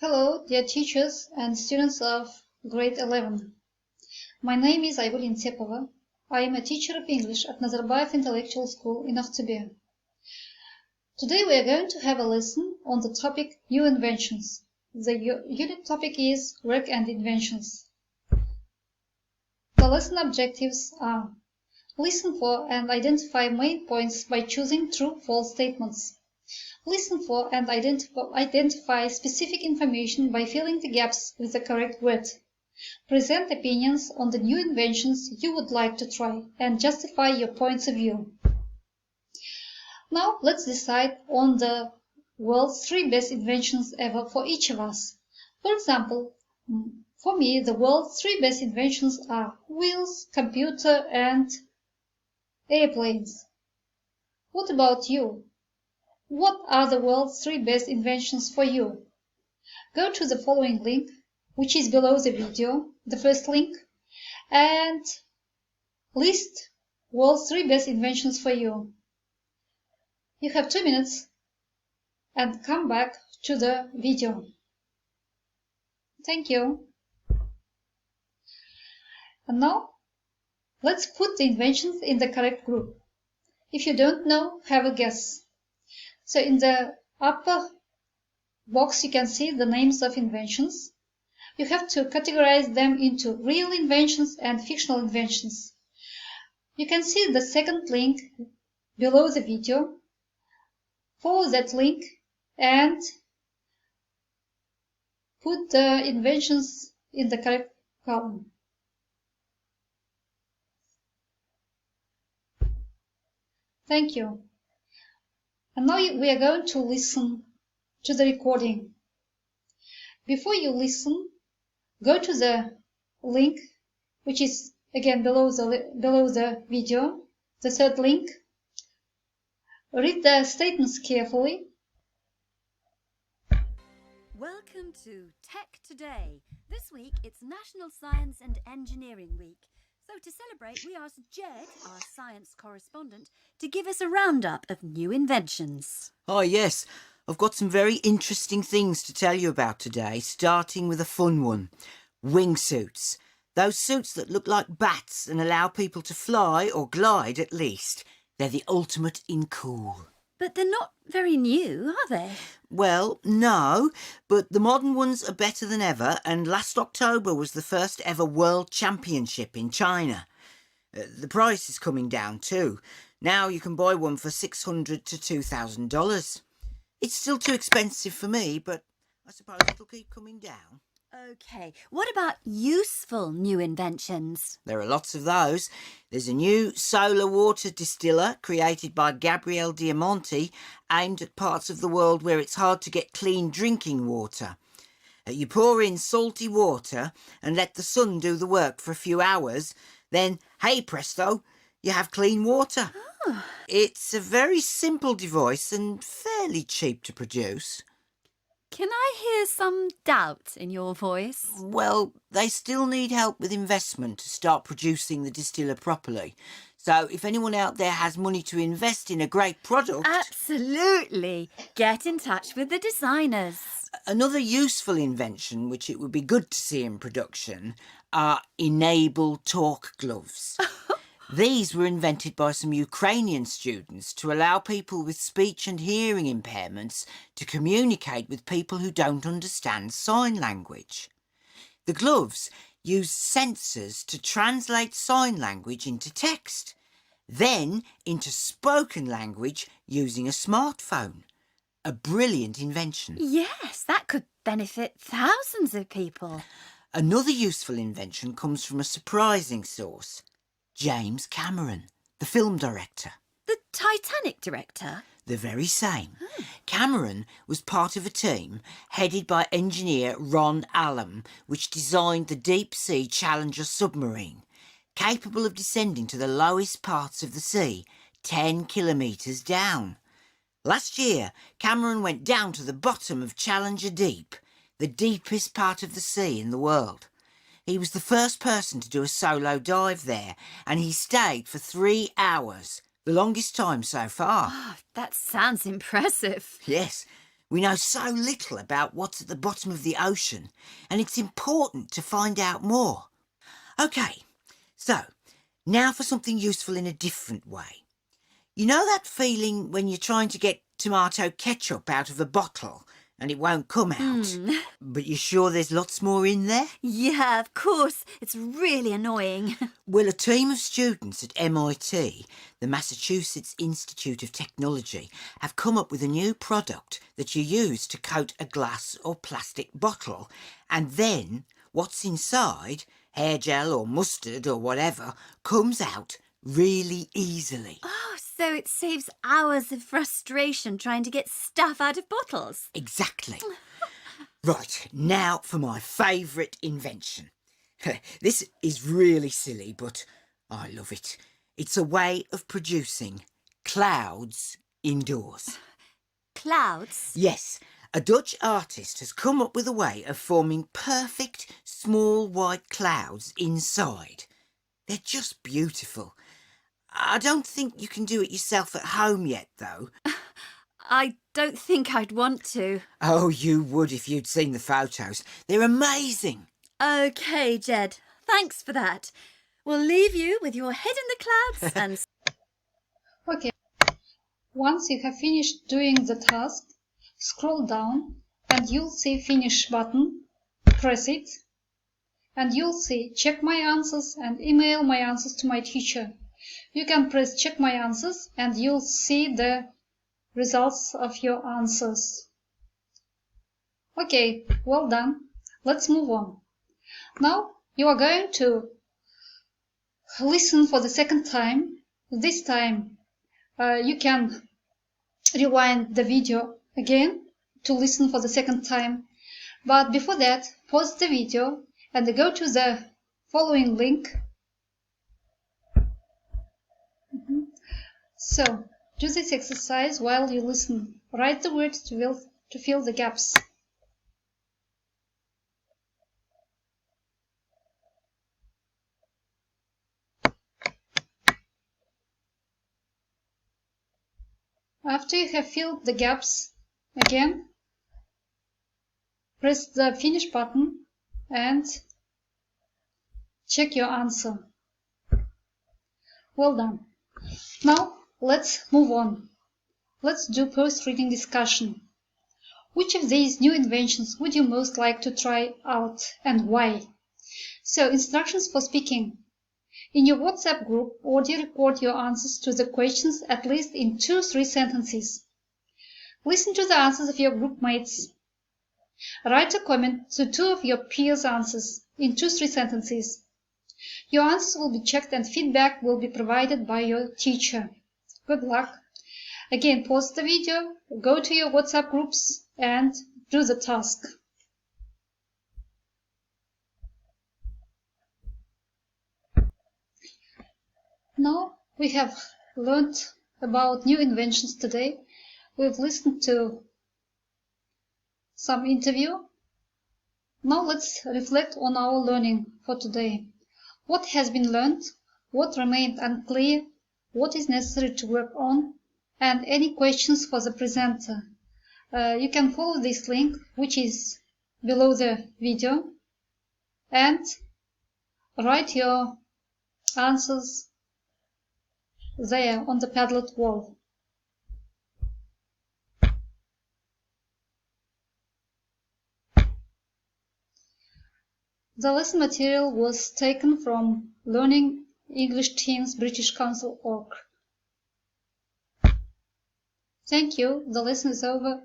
Hello, dear teachers and students of Grade 11. My name is Aygul Intepova. I am a teacher of English at Nazarbayev Intellectual School in Akhtube. Today we are going to have a lesson on the topic New Inventions. The unit topic is Work and Inventions. The lesson objectives are: listen for and identify main points by choosing true-false statements. Listen for and identify specific information by filling the gaps with the correct word. Present opinions on the new inventions you would like to try and justify your points of view. Now let's decide on the world's 3 best inventions ever for each of us. For example, for me, the world's 3 best inventions are wheels, computer, and airplanes. What about you? What are the world's 3 best inventions for you? Go to the following link, which is below the video, the first link, and list world's 3 best inventions for you. You have 2 minutes and come back to the video. Thank you. And now, let's put the inventions in the correct group. If you don't know, have a guess. So in the upper box, you can see the names of inventions. You have to categorize them into real inventions and fictional inventions. You can see the second link below the video. Follow that link and put the inventions in the correct column. Thank you. And now we are going to listen to the recording. Before you listen, go to the link, which is again below the video, the third link. Read the statements carefully. Welcome to Tech Today. This week it's National Science and Engineering Week. So to celebrate, we asked Jed, our science correspondent, to give us a roundup of new inventions. Oh yes, I've got some very interesting things to tell you about today, starting with a fun one. Wingsuits. Those suits that look like bats and allow people to fly, or glide at least. They're the ultimate in cool. But they're not very new, are they? Well, no, but the modern ones are better than ever, and last October was the first ever World Championship in China. The price is coming down too. Now you can buy one for $600 to $2,000. It's still too expensive for me, but I suppose it'll keep coming down. OK, what about useful new inventions? There are lots of those. There's a new solar water distiller created by Gabriele Diamanti, aimed at parts of the world where it's hard to get clean drinking water. You pour in salty water and let the sun do the work for a few hours, then, hey presto, you have clean water. Oh. It's a very simple device and fairly cheap to produce. Can I hear some doubt in your voice? Well, they still need help with investment to start producing the distiller properly. So if anyone out there has money to invest in a great product... Absolutely. Get in touch with the designers. Another useful invention, which it would be good to see in production, are Enable Talk gloves. These were invented by some Ukrainian students to allow people with speech and hearing impairments to communicate with people who don't understand sign language. The gloves use sensors to translate sign language into text, then into spoken language using a smartphone. A brilliant invention. Yes, that could benefit thousands of people. Another useful invention comes from a surprising source. James Cameron, the film director. The Titanic director? The very same. Cameron was part of a team headed by engineer Ron Allam, which designed the deep-sea Challenger submarine, capable of descending to the lowest parts of the sea, 10 kilometres down. Last year, Cameron went down to the bottom of Challenger Deep, the deepest part of the sea in the world. He was the first person to do a solo dive there, and he stayed for 3 hours, the longest time so far. Oh, that sounds impressive. Yes, We know so little about what's at the bottom of the ocean, and it's important to find out more. OK, so now for something useful in a different way. You know that feeling when you're trying to get tomato ketchup out of a bottle and it won't come out? But you're sure there's lots more in there? Yeah, of course. It's really annoying. Well, a team of students at MIT, the Massachusetts Institute of Technology, have come up with a new product that you use to coat a glass or plastic bottle, and then what's inside, hair gel or mustard or whatever, comes out really easily. Oh, so it saves hours of frustration trying to get stuff out of bottles. Exactly. Right, now for my favourite invention. This is really silly, but I love it. It's a way of producing clouds indoors. Clouds? Yes, a Dutch artist has come up with a way of forming perfect small white clouds inside. They're just beautiful. I don't think you can do it yourself at home yet, though. I don't think I'd want to. Oh, you would if you'd seen the photos. They're amazing. OK, Jed. Thanks for that. We'll leave you with your head in the clouds and... Okay. Once you have finished doing the task, scroll down and you'll see Finish button. Press it. And you'll see Check my answers and email my answers to my teacher. You can press Check my answers and you'll see the results of your answers. Okay, well done. Let's move on. Now you are going to listen for the second time. This time you can rewind the video again to listen for the second time. But before that, pause the video and go to the following link. So, do this exercise while you listen. Write the words to fill the gaps. After you have filled the gaps, again, press the Finish button and check your answer. Well done. Now, let's move on. Let's do post-reading discussion. Which of these new inventions would you most like to try out and why? So, instructions for speaking. In your WhatsApp group, audio record your answers to the questions at least in 2-3 sentences. Listen to the answers of your group mates. Write a comment to 2 of your peers' answers in 2-3 sentences. Your answers will be checked and feedback will be provided by your teacher. Good luck. Again, pause the video, go to your WhatsApp groups and do the task. Now we have learned about new inventions today. We've listened to some interview. Now let's reflect on our learning for today. What has been learned? What remained unclear? What is necessary to work on? And any questions for the presenter? You can follow this link, which is below the video, and write your answers there on the Padlet wall. The lesson material was taken from Learning English Teens British Council org. Thank you. The lesson is over.